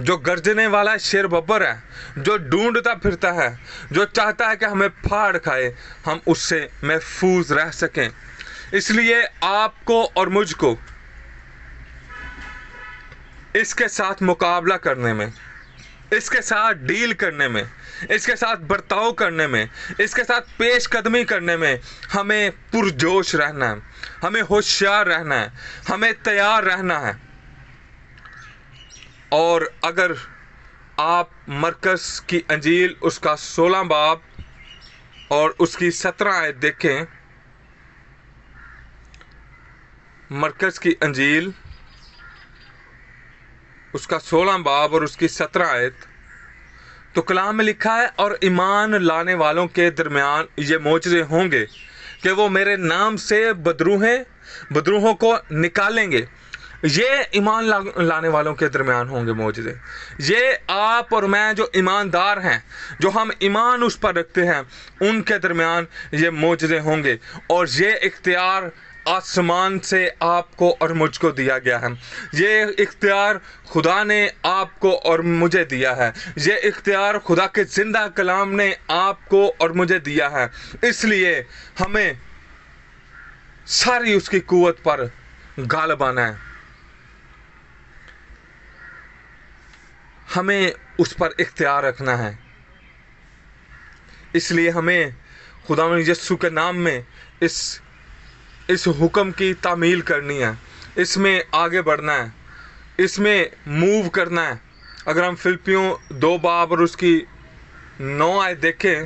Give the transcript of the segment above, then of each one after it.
جو گرجنے والا شیر ببر ہے، جو ڈھونڈتا پھرتا ہے، جو چاہتا ہے کہ ہمیں پھاڑ کھائے، ہم اس سے محفوظ رہ سکیں۔ اس لیے آپ کو اور مجھ کو اس کے ساتھ مقابلہ کرنے میں، اس کے ساتھ ڈیل کرنے میں، اس کے ساتھ برتاؤ کرنے میں، اس کے ساتھ پیش قدمی کرنے میں ہمیں پرجوش رہنا ہے، ہمیں ہوشیار رہنا ہے، ہمیں تیار رہنا ہے۔ اور اگر آپ مرکز کی انجیل اس کا 16 باب اور اس کی 17 آیت دیکھیں، مرکز کی انجیل اس کا 16 باب اور اس کی 17 آیت، تو کلام میں لکھا ہے، اور ایمان لانے والوں کے درمیان یہ معجزے ہوں گے کہ وہ میرے نام سے بدروہوں کو نکالیں گے۔ یہ ایمان لانے والوں کے درمیان ہوں گے معجزے۔ یہ آپ اور میں جو ایماندار ہیں، جو ہم ایمان اس پر رکھتے ہیں، ان کے درمیان یہ معجزے ہوں گے۔ اور یہ اختیار آسمان سے آپ کو اور مجھ کو دیا گیا ہے۔ یہ اختیار خدا نے آپ کو اور مجھے دیا ہے۔ یہ اختیار خدا کے زندہ کلام نے آپ کو اور مجھے دیا ہے۔ اس لیے ہمیں ساری اس کی قوت پر غالب آنا ہے، ہمیں اس پر اختیار رکھنا ہے۔ اس لیے ہمیں خداوند یسوع کے نام میں اس حکم کی تعمیل کرنی ہے، اس میں آگے بڑھنا ہے، اس میں موو کرنا ہے۔ اگر ہم فلپیوں 2 باب اور اس کی 9 آیت دیکھیں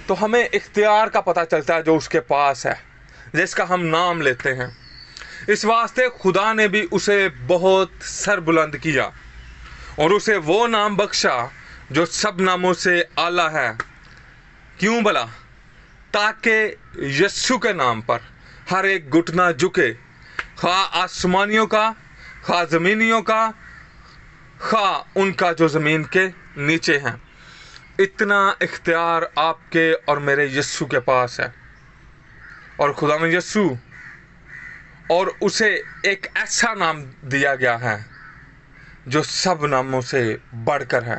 تو ہمیں اختیار کا پتہ چلتا ہے جو اس کے پاس ہے، جس کا ہم نام لیتے ہیں۔ اس واسطے خدا نے بھی اسے بہت سر بلند کیا اور اسے وہ نام بخشا جو سب ناموں سے اعلیٰ ہے۔ کیوں بھلا؟ تاکہ یسوع کے نام پر ہر ایک گھٹنا جھکے، خواہ آسمانیوں کا، خواہ زمینیوں کا، خواہ ان کا جو زمین کے نیچے ہیں۔ اتنا اختیار آپ کے اور میرے یسوع کے پاس ہے۔ اور خداوند یسوع، اور اسے ایک ایسا نام دیا گیا ہے جو سب ناموں سے بڑھ کر ہے،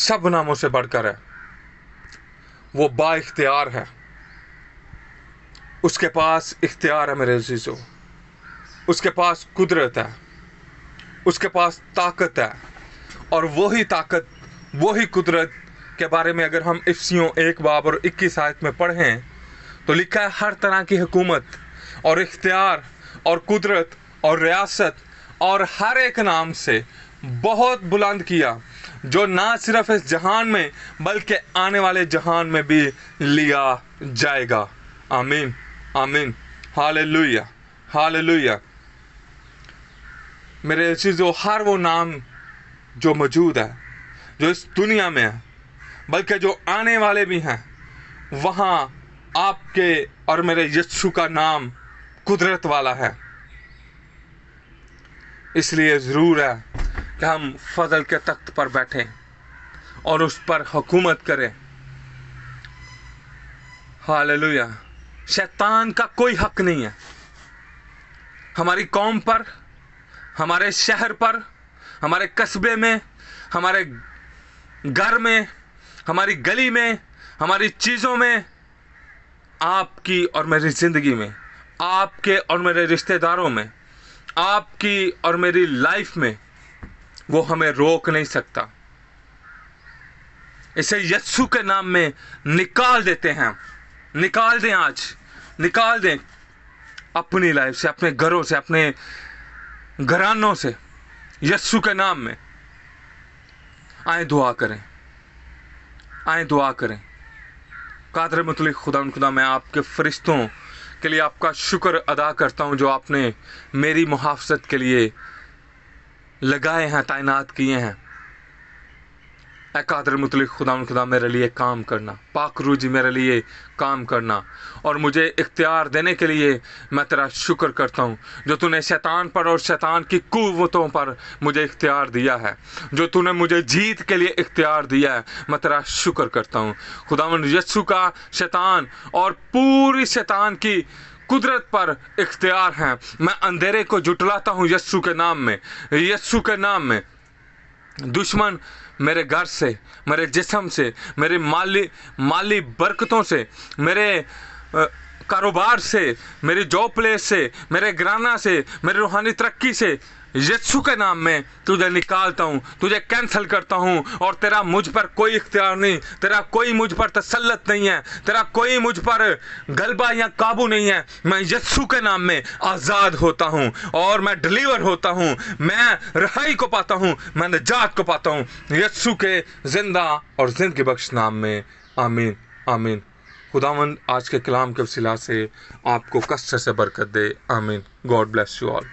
سب ناموں سے بڑھ کر ہے۔ وہ با اختیار ہے، اس کے پاس اختیار ہے میرے عزیزو، اس کے پاس قدرت ہے، اس کے پاس طاقت ہے۔ اور وہی طاقت، وہی قدرت کے بارے میں اگر ہم افسیوں 1 باب اور 21 آیت میں پڑھیں تو لکھا ہے، ہر طرح کی حکومت اور اختیار اور قدرت اور ریاست اور ہر ایک نام سے بہت بلند کیا، جو نہ صرف اس جہان میں بلکہ آنے والے جہان میں بھی لیا جائے گا۔ آمین، آمین، ہاللویہ، ہاللویہ۔ میرے عزیزو، ہر وہ نام جو موجود ہے، جو اس دنیا میں ہے، بلکہ جو آنے والے بھی ہیں، وہاں آپ کے اور میرے یسوع کا نام قدرت والا ہے۔ اس لیے ضرور ہے کہ ہم فضل کے تخت پر بیٹھیں اور اس پر حکومت کریں۔ ہاللویہ۔ شیطان کا کوئی حق نہیں ہے ہماری قوم پر، ہمارے شہر پر، ہمارے قصبے میں، ہمارے گھر میں، ہماری گلی میں، ہماری چیزوں میں، آپ کی اور میری زندگی میں، آپ کے اور میرے رشتہ داروں میں، آپ کی اور میری لائف میں، وہ ہمیں روک نہیں سکتا۔ اسے یسوع کے نام میں نکال دیتے ہیں۔ نکال دیں، آج نکال دیں اپنی لائف سے، اپنے گھروں سے، اپنے گھرانوں سے، یسوع کے نام میں۔ آئیں دعا کریں، آئیں دعا کریں۔ قادر مطلق خدا، میں آپ کے فرشتوں کے لیے آپ کا شکر ادا کرتا ہوں جو آپ نے میری محافظت کے لیے لگائے ہیں، تعینات کیے ہیں۔ اے قادر مطلق خدا میرے لیے کام کرنا، پاک روح جی میرے لیے کام کرنا، اور مجھے اختیار دینے کے لیے میں تیرا شکر کرتا ہوں جو تو نے شیطان پر اور شیطان کی قوتوں پر مجھے اختیار دیا ہے، جو تو نے مجھے جیت کے لیے اختیار دیا ہے۔ میں تیرا شکر کرتا ہوں خداوند یسوع کا شیطان اور پوری شیطان کی قدرت پر اختیار ہے۔ میں اندھیرے کو جھٹلاتا ہوں یسوع کے نام میں، یسوع کے نام میں۔ دشمن میرے گھر سے، میرے جسم سے، میرے مالی برکتوں سے، میرے کاروبار سے، میری جاب پلیس سے، میرے گھرانہ سے، میری روحانی ترقی سے، یسوع کے نام میں تجھے نکالتا ہوں، تجھے کینسل کرتا ہوں، اور تیرا مجھ پر کوئی اختیار نہیں، تیرا کوئی مجھ پر تسلط نہیں ہے، تیرا کوئی مجھ پر غلبہ یا قابو نہیں ہے۔ میں یسوع کے نام میں آزاد ہوتا ہوں اور میں ڈیلیور ہوتا ہوں، میں رہائی کو پاتا ہوں، میں نجات کو پاتا ہوں، یسوع کے زندہ اور زندگی بخش نام میں، آمین آمین۔ خداوند آج کے کلام کے وسیلہ سے آپ کو کثرت سے برکت دے، آمین۔ God bless you all.